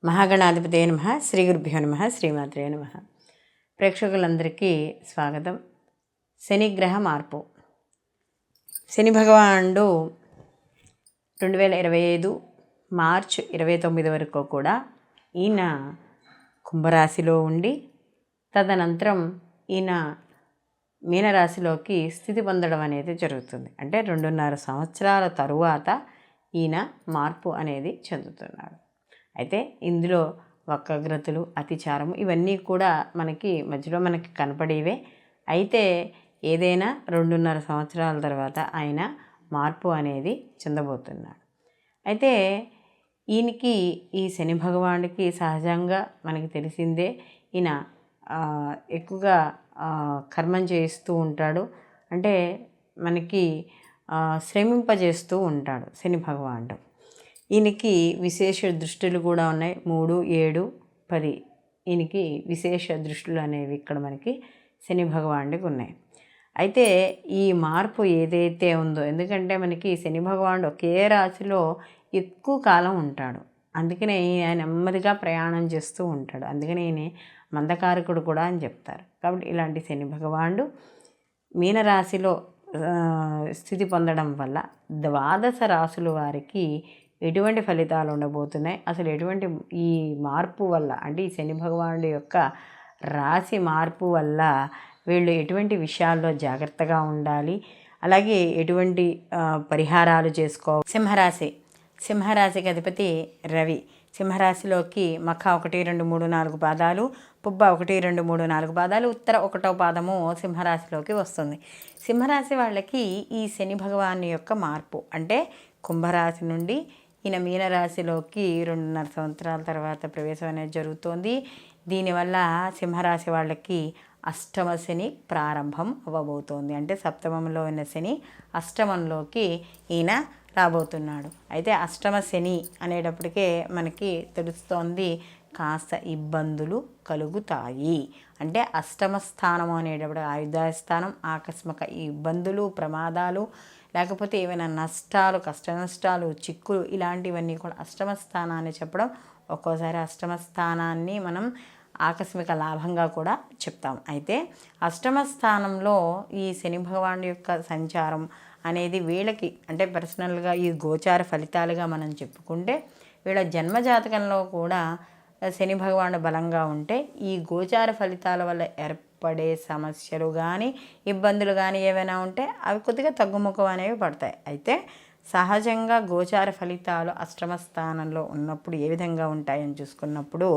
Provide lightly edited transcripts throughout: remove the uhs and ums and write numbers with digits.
మహాగణాధిపతయ నమః. శ్రీ గురుభ్యో నమః. శ్రీమాత్రే నమః. ప్రేక్షకులందరికీ స్వాగతం. శనిగ్రహ మార్పు. శని భగవానుడు 2025 మార్చ్ 29 వరకు కూడా ఈయన కుంభరాశిలో ఉండి తదనంతరం ఈయన మీనరాశిలోకి స్థితి పొందడం అనేది జరుగుతుంది. అంటే 2.5 సంవత్సరాల తరువాత ఈయన మార్పు అనేది చెందుతున్నాడు. అయితే ఇందులో వక్రగ్రతులు, అతిచారము ఇవన్నీ కూడా మధ్యలో మనకి కనపడేవే. అయితే ఏదైనా 2.5 సంవత్సరాల తర్వాత ఆయన మార్పు అనేది చెందబోతున్నాడు. అయితే ఈయనకి ఈ శని భగవానుడికి సహజంగా మనకి తెలిసిందే, ఈయన ఎక్కువగా కర్మం చేస్తూ ఉంటాడు. అంటే మనకి శ్రమింపజేస్తూ ఉంటాడు శని భగవానుడు. ఈయనకి విశేష దృష్టిలు కూడా ఉన్నాయి. 3, 7, 10 ఈయనకి విశేష దృష్టిలు అనేవి ఇక్కడ మనకి శని భగవానుడికి ఉన్నాయి. అయితే ఈ మార్పు ఏదైతే ఉందో, ఎందుకంటే మనకి శని భగవానుడు ఒకే రాశిలో ఎక్కువ కాలం ఉంటాడు. అందుకనే ఆయన నెమ్మదిగా ప్రయాణం చేస్తూ ఉంటాడు. అందుకని ఈయన మందకారకుడు కూడా అని చెప్తారు. కాబట్టి ఇలాంటి శని భగవానుడు మీనరాశిలో స్థితి పొందడం వల్ల 12 రాశుల వారికి ఎటువంటి ఫలితాలు ఉండబోతున్నాయి, అసలు ఎటువంటి ఈ మార్పు వల్ల, అంటే ఈ శని భగవానుడి యొక్క రాశి మార్పు వల్ల వీళ్ళు ఎటువంటి విషయాల్లో జాగ్రత్తగా ఉండాలి, అలాగే ఎటువంటి పరిహారాలు చేసుకోవాలి. సింహరాశికి అధిపతి రవి. సింహరాశిలోకి మఖ 1, 2, 3, 4 పాదాలు, పుబ్బ 1, 2, 3, 4 పాదాలు, ఉత్తర 1వ పాదము సింహరాశిలోకి వస్తుంది. సింహరాశి వాళ్ళకి ఈ శని భగవాను యొక్క మార్పు అంటే కుంభరాశి నుండి ఈయన మీనరాశిలోకి 2.5 సంవత్సరాల తర్వాత ప్రవేశం అనేది జరుగుతోంది. దీనివల్ల సింహరాశి వాళ్ళకి అష్టమ శని ప్రారంభం అవ్వబోతోంది. అంటే సప్తమంలో ఉన్న శని అష్టమంలోకి ఈయన రాబోతున్నాడు. అయితే అష్టమ శని అనేటప్పటికే మనకి తెలుస్తోంది కాస్త ఇబ్బందులు కలుగుతాయి. అంటే అష్టమ స్థానం అనేటప్పుడు ఆయుధాస్థానం, ఆకస్మిక ఇబ్బందులు, ప్రమాదాలు, లేకపోతే ఏమైనా నష్టాలు, కష్ట నష్టాలు, చిక్కులు ఇలాంటివన్నీ కూడా అష్టమ స్థానాన్ని చెప్పడం. ఒక్కోసారి అష్టమ స్థానాన్ని మనం ఆకస్మిక లాభంగా కూడా చెప్తాం. అయితే అష్టమ స్థానంలో ఈ శని భగవానుడి యొక్క సంచారం అనేది వీళ్ళకి అంటే పర్సనల్గా ఈ గోచార ఫలితాలుగా మనం చెప్పుకుంటే వీళ్ళ జన్మజాతకంలో కూడా శని భగవానుడు బలంగా ఉంటే ఈ గోచార ఫలితాల వల్ల ఏర్పడే సమస్యలు కానీ ఇబ్బందులు కానీ ఏవైనా ఉంటే అవి కొద్దిగా తగ్గుముఖం అనేవి పడతాయి. అయితే సహజంగా గోచార ఫలితాలు అష్టమ స్థానంలో ఉన్నప్పుడు ఏ విధంగా ఉంటాయని చూసుకున్నప్పుడు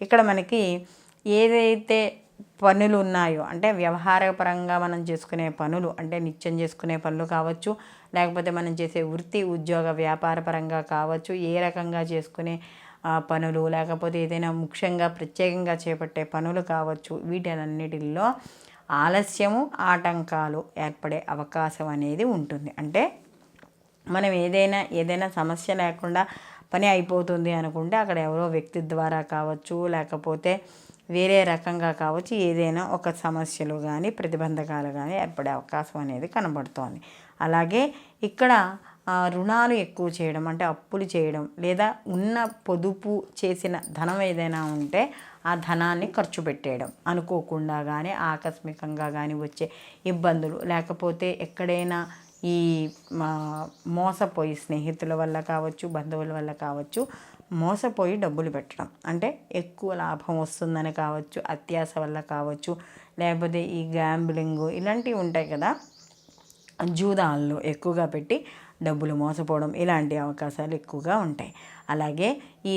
ఇక్కడ మనకి ఏదైతే పనులు ఉన్నాయో, అంటే వ్యవహారపరంగా మనం చేసుకునే పనులు, అంటే నిత్యం చేసుకునే పనులు కావచ్చు, లేకపోతే మనం చేసే వృత్తి ఉద్యోగ వ్యాపార పరంగా కావచ్చు, ఏ రకంగా చేసుకునే పనులు, లేకపోతే ఏదైనా ముఖ్యంగా ప్రత్యేకంగా చేపట్టే పనులు కావచ్చు, వీటన్నిటిల్లో ఆలస్యము, ఆటంకాలు ఏర్పడే అవకాశం అనేది ఉంటుంది. అంటే మనం ఏదైనా సమస్య లేకుండా పని అయిపోతుంది అనుకుంటే అక్కడ ఎవరో వ్యక్తి ద్వారా కావచ్చు, లేకపోతే వేరే రకంగా కావచ్చు, ఏదైనా ఒక సమస్యలు కానీ ప్రతిబంధకాలు కానీ ఏర్పడే అవకాశం అనేది కనబడుతోంది. అలాగే ఇక్కడ రుణాలు ఎక్కువ చేయడం, అంటే అప్పులు చేయడం, లేదా ఉన్న పొదుపు చేసిన ధనం ఏదైనా ఉంటే ఆ ధనాన్ని ఖర్చు పెట్టేయడం, అనుకోకుండా కానీ ఆకస్మికంగా కానీ వచ్చే ఇబ్బందులు, లేకపోతే ఎక్కడైనా ఈ మోసపోయి స్నేహితుల వల్ల కావచ్చు, బంధువుల వల్ల కావచ్చు, మోసపోయి డబ్బులు పెట్టడం, అంటే ఎక్కువ లాభం వస్తుందని కావచ్చు, అత్యాశ వల్ల కావచ్చు, లేకపోతే ఈ గ్యాంబ్లింగ్ ఇలాంటివి ఉంటాయి కదా, జూదాల్లో ఎక్కువగా పెట్టి డబ్బులు మోసపోవడం, ఇలాంటి అవకాశాలు ఎక్కువగా ఉంటాయి. అలాగే ఈ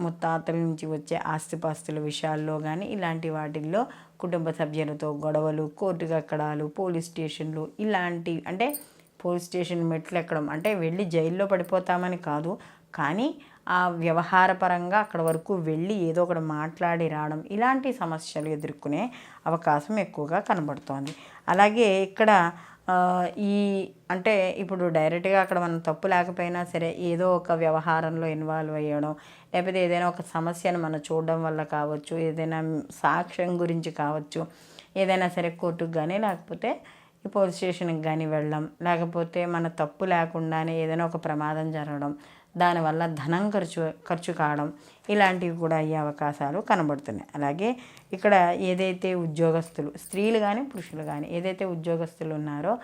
ముత్తాతల నుంచి వచ్చే ఆస్తిపాస్తుల విషయాల్లో కానీ ఇలాంటి వాటిల్లో కుటుంబ సభ్యులతో గొడవలు, కోర్టుకు ఎక్కడాలు, పోలీస్ స్టేషన్లు ఇలాంటివి, అంటే పోలీస్ స్టేషన్ మెట్లు ఎక్కడం అంటే వెళ్ళి జైల్లో పడిపోతామని కాదు, కానీ ఆ వ్యవహారపరంగా అక్కడ వరకు వెళ్ళి ఏదో ఒకటి మాట్లాడి రావడం, ఇలాంటి సమస్యలు ఎదుర్కొనే అవకాశం ఎక్కువగా కనబడుతోంది. అలాగే ఇక్కడ అంటే ఇప్పుడు డైరెక్ట్గా అక్కడ మనం తప్పు లేకపోయినా సరే ఏదో ఒక వ్యవహారంలో ఇన్వాల్వ్ అయ్యడం, లేకపోతే ఏదైనా ఒక సమస్యను మనం చూడడం వల్ల కావచ్చు, ఏదైనా సాక్ష్యం గురించి కావచ్చు, ఏదైనా సరే కోర్టుకు కానీ లేకపోతే ఈ పోలీస్ స్టేషన్కి కానీ వెళ్ళడం, లేకపోతే మన తప్పు లేకుండానే ఏదైనా ఒక ప్రమాదం జరగడం, దానివల్ల ధనం ఖర్చు కావడం ఇలాంటివి కూడా అయ్యే అవకాశాలు కనబడుతున్నాయి. అలాగే ఇక్కడ ఏదైతే ఉద్యోగస్తులు, స్త్రీలు కానీ పురుషులు కానీ ఏదైతే ఉద్యోగస్తులు ఉన్నారో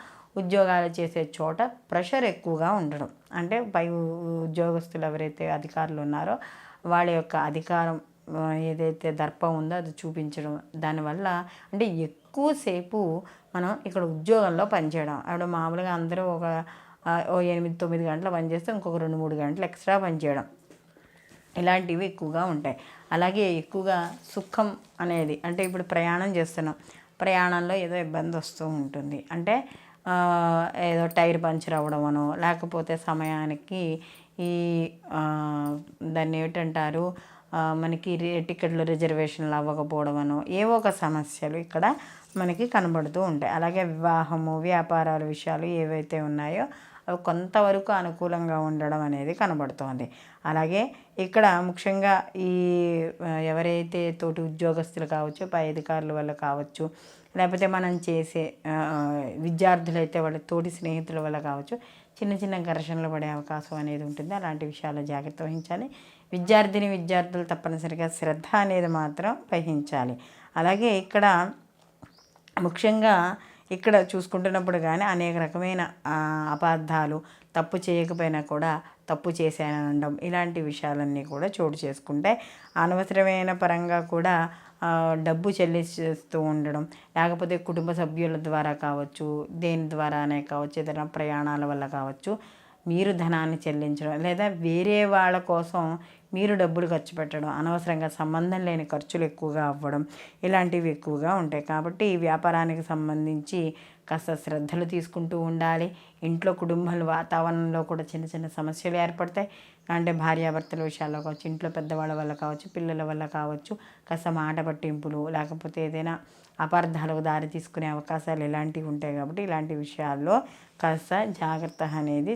ఉద్యోగాలు చేసే చోట ప్రెషర్ ఎక్కువగా ఉండడం, అంటే పై ఉద్యోగస్తులు ఎవరైతే అధికారులు ఉన్నారో వాళ్ళ యొక్క అధికారం ఏదైతే దర్పం ఉందో అది చూపించడం, దానివల్ల అంటే ఎక్కువసేపు మనం ఇక్కడ ఉద్యోగంలో పనిచేయడం. అప్పుడు మామూలుగా అందరూ ఒక 8-9 గంటలు పనిచేస్తే ఇంకొక 2-3 గంటలు ఎక్స్ట్రా పనిచేయడం ఇలాంటివి ఎక్కువగా ఉంటాయి. అలాగే ఎక్కువగా సుఖం అనేది, అంటే ఇప్పుడు ప్రయాణం చేస్తున్నాం, ప్రయాణంలో ఏదో ఇబ్బంది వస్తూ ఉంటుంది. అంటే ఏదో టైర్ పంచర్ అవ్వడమనో, లేకపోతే సమయానికి ఈ దాన్ని ఏమిటంటారు మనకి టికెట్లు రిజర్వేషన్లు అవ్వకపోవడమనో ఏవో ఒక సమస్యలు ఇక్కడ మనకి కనబడుతూ ఉంటాయి. అలాగే వివాహము, వ్యాపారాల విషయాలు ఏవైతే ఉన్నాయో అవి కొంతవరకు అనుకూలంగా ఉండడం అనేది కనబడుతోంది. అలాగే ఇక్కడ ముఖ్యంగా ఈ ఎవరైతే తోటి ఉద్యోగస్తులు కావచ్చు, పై అధికారుల వల్ల కావచ్చు, లేకపోతే మనం చేసే విద్యార్థులైతే వాళ్ళ తోటి స్నేహితుల వల్ల కావచ్చు, చిన్న చిన్న ఘర్షణలు పడే అవకాశం అనేది ఉంటుంది. అలాంటి విషయాల్లో జాగ్రత్త వహించాలి. విద్యార్థులు తప్పనిసరిగా శ్రద్ధ అనేది మాత్రం వహించాలి. అలాగే ఇక్కడ ముఖ్యంగా ఇక్కడ చూసుకుంటున్నప్పుడు కానీ అనేక రకమైన అపార్థాలు, తప్పు చేయకపోయినా కూడా తప్పు చేశాననడం ఇలాంటి విషయాలన్నీ కూడా చోటు చేసుకుంటే అనవసరమైన పరంగా కూడా డబ్బు చెల్లిస్తూ ఉండడం, లేకపోతే కుటుంబ సభ్యుల ద్వారా కావచ్చు, దేని ద్వారానే కావచ్చు, ఏదైనా ప్రయాణాల వల్ల కావచ్చు, మీరు ధనాన్ని చెల్లించడం, లేదా వేరే వాళ్ళ కోసం మీరు డబ్బులు ఖర్చు పెట్టడం, అనవసరంగా సంబంధం లేని ఖర్చులు ఎక్కువగా అవ్వడం ఇలాంటివి ఎక్కువగా ఉంటాయి. కాబట్టి ఈ వ్యాపారానికి సంబంధించి కాస్త శ్రద్ధలు తీసుకుంటూ ఉండాలి. ఇంట్లో కుటుంబాల వాతావరణంలో కూడా చిన్న చిన్న సమస్యలు ఏర్పడతాయి. అంటే భార్యాభర్తల విషయాల్లో కావచ్చు, ఇంట్లో పెద్దవాళ్ళ వల్ల కావచ్చు, పిల్లల వల్ల కావచ్చు, కాస్త మాట పట్టింపులు, లేకపోతే ఏదైనా అపార్థాలకు దారి తీసుకునే అవకాశాలు ఇలాంటివి ఉంటాయి. కాబట్టి ఇలాంటి విషయాల్లో కాస్త జాగ్రత్త అనేది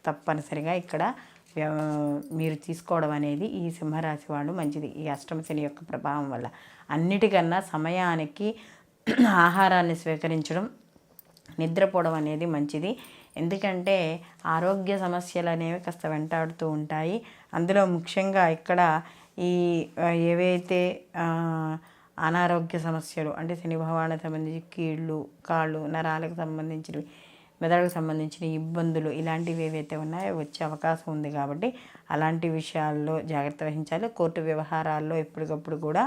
తప్పనిసరిగా ఇక్కడ మీరు తీసుకోవడం అనేది ఈ సింహరాశి వాళ్ళు మంచిది. ఈ అష్టమ శని యొక్క ప్రభావం వల్ల అన్నిటికన్నా సమయానికి ఆహారాన్ని స్వీకరించడం, నిద్రపోవడం అనేది మంచిది. ఎందుకంటే ఆరోగ్య సమస్యలు అనేవి కాస్త వెంటాడుతూ ఉంటాయి. అందులో ముఖ్యంగా ఇక్కడ ఈ ఏవైతే అనారోగ్య సమస్యలు, అంటే శని భగవానికి సంబంధించి కీళ్ళు, కాళ్ళు, నరాలకు సంబంధించినవి, మెదడుకు సంబంధించిన ఇబ్బందులు ఇలాంటివి ఏవైతే ఉన్నాయో వచ్చే అవకాశం ఉంది. కాబట్టి అలాంటి విషయాల్లో జాగ్రత్త వహించాలి. కోర్టు వ్యవహారాల్లో ఎప్పటికప్పుడు కూడా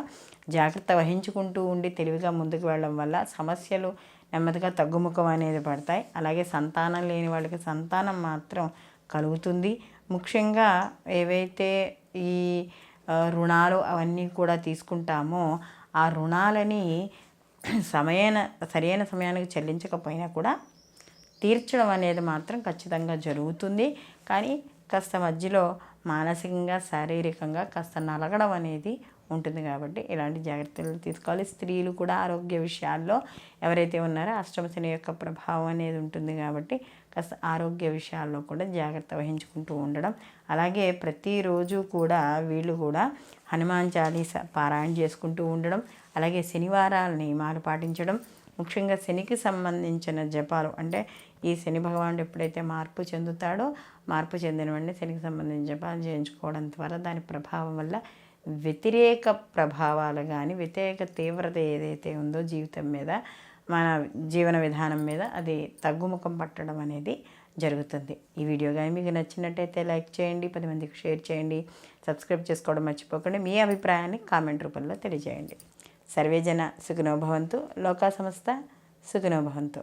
జాగ్రత్త వహించుకుంటూ ఉండి తెలివిగా ముందుకు వెళ్ళడం వల్ల సమస్యలు నెమ్మదిగా తగ్గుముఖం అనేది పడతాయి. అలాగే సంతానం లేని వాళ్ళకి సంతానం మాత్రం కలుగుతుంది. ముఖ్యంగా ఏవైతే ఈ రుణాలు అవన్నీ కూడా తీసుకుంటామో ఆ రుణాలని సరైన సమయానికి చెల్లించకపోయినా కూడా తీర్చడం అనేది మాత్రం ఖచ్చితంగా జరుగుతుంది. కానీ కాస్త మధ్యలో మానసికంగా, శారీరకంగా కాస్త నలగడం అనేది ఉంటుంది. కాబట్టి ఇలాంటి జాగ్రత్తలు తీసుకోవాలి. స్త్రీలు కూడా ఆరోగ్య విషయాల్లో ఎవరైతే ఉన్నారో అష్టమ శని యొక్క ప్రభావం అనేది ఉంటుంది. కాబట్టి కాస్త ఆరోగ్య విషయాల్లో కూడా జాగ్రత్త వహించుకుంటూ ఉండడం, అలాగే ప్రతిరోజు కూడా వీళ్ళు కూడా హనుమాన్ చాలీసా పారాయణ చేసుకుంటూ ఉండడం, అలాగే శనివారాల నియమాలు పాటించడం, ముఖ్యంగా శనికి సంబంధించిన జపాలు, అంటే ఈ శని భగవానుడు ఎప్పుడైతే మార్పు చెందుతాడో మార్పు చెందిన వెంటనే శనికి సంబంధించిన జపాలు చేయించుకోవడం ద్వారా దాని ప్రభావం వల్ల వ్యతిరేక ప్రభావాలు కానీ వ్యతిరేక తీవ్రత ఏదైతే ఉందో జీవితం మీద, మన జీవన విధానం మీద అది తగ్గుముఖం పట్టడం అనేది జరుగుతుంది. ఈ వీడియో కానీ మీకు నచ్చినట్టయితే లైక్ చేయండి, 10 మందికి షేర్ చేయండి, సబ్స్క్రైబ్ చేసుకోవడం మర్చిపోకండి. మీ అభిప్రాయాన్ని కామెంట్ రూపంలో తెలియజేయండి. సర్వేజన సుఖినో భవంతు, లోకా సమస్త సుఖినో భవంతు.